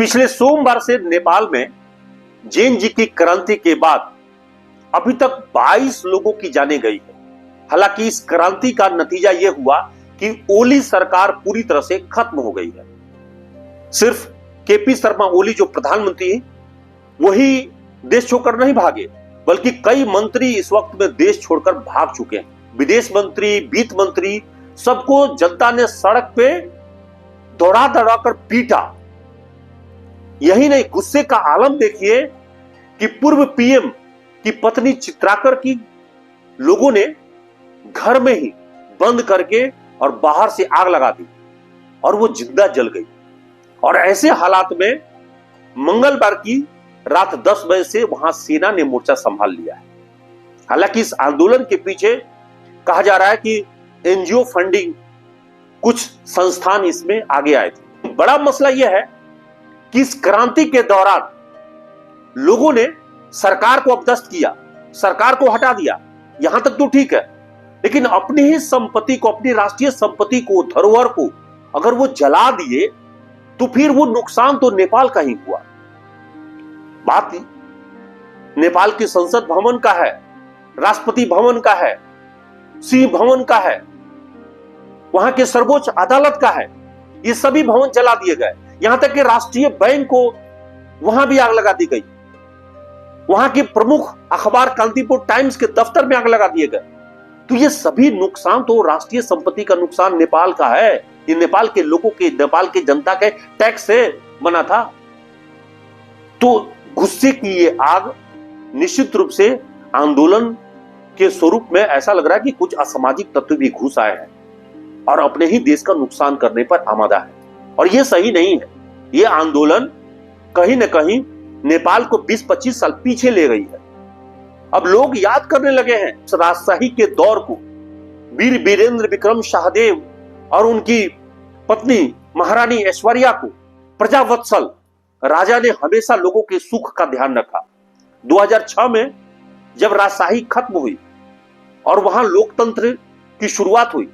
पिछले सोमवार से नेपाल में जैन जी की क्रांति के बाद अभी तक 22 लोगों की जानें गई है। हालांकि इस क्रांति का नतीजा यह हुआ कि ओली सरकार पूरी तरह से खत्म हो गई है। सिर्फ केपी शर्मा ओली जो प्रधानमंत्री है वही देश छोड़कर नहीं भागे, बल्कि कई मंत्री इस वक्त में देश छोड़कर भाग चुके हैं। विदेश मंत्री, वित्त मंत्री, सबको जनता ने सड़क पे दौड़ा दौड़ा कर पीटा। यही नहीं, गुस्से का आलम देखिए कि पूर्व पीएम की पत्नी चित्राकर की लोगों ने घर में ही बंद करके और बाहर से आग लगा दी और वो जिंदा जल गई। और ऐसे हालात में मंगलवार की रात 10 बजे से वहां सेना ने मोर्चा संभाल लिया है। हालांकि इस आंदोलन के पीछे कहा जा रहा है कि एनजीओ फंडिंग, कुछ संस्थान इसमें आगे आए थे। बड़ा मसला यह है कि इस क्रांति के दौरान लोगों ने सरकार को अपदस्थ किया, सरकार को हटा दिया, यहां तक तो ठीक है, लेकिन अपनी ही संपत्ति को, अपनी राष्ट्रीय संपत्ति को, धरोहर को अगर वो जला दिए तो फिर वो नुकसान तो नेपाल का ही हुआ। बात नेपाल की संसद भवन का है, राष्ट्रपति भवन का है, सिंह भवन का है, वहां के सर्वोच्च अदालत का है, ये सभी भवन जला दिए गए। यहां तक कि राष्ट्रीय बैंक को वहां भी आग लगा दी गई। वहां के प्रमुख अखबार कांतिपुर टाइम्स के दफ्तर में आग लगा दिए गए। तो ये सभी नुकसान तो राष्ट्रीय संपत्ति का नुकसान नेपाल का है। ये नेपाल के लोगों के, नेपाल के जनता के टैक्स से बना था। तो गुस्से की ये आग निश्चित रूप से आंदोलन के स्वरूप में ऐसा लग रहा है कि कुछ असामाजिक तत्व भी घुस आए हैं और अपने ही देश का नुकसान करने पर आमादा है। और ये सही नहीं है। ये आंदोलन कहीं न कहीं नेपाल को 20-25 साल पीछे ले गई है। अब लोग याद करने लगे हैं राजशाही के दौर को, वीर वीरेंद्र विक्रम शाहदेव और उनकी पत्नी महारानी ऐश्वर्या को। प्रजावत्सल राजा ने हमेशा लोगों के सुख का ध्यान रखा। 2006 में जब राजशाही खत्म हुई और वहां लोकतंत्र की शुरुआत हुई,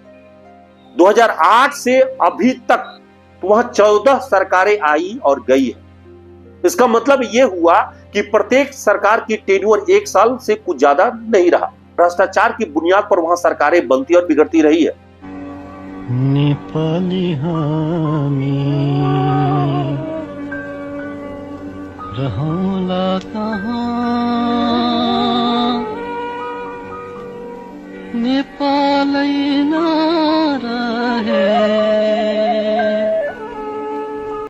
2008 से अभी तक तो वहां 14 सरकारें आई और गई है। इसका मतलब यह हुआ कि प्रत्येक सरकार की टेन्योर 1 साल से कुछ ज्यादा नहीं रहा। भ्रष्टाचार की बुनियाद पर वहां सरकारें बनती और बिगड़ती रही है। नेपाली हामी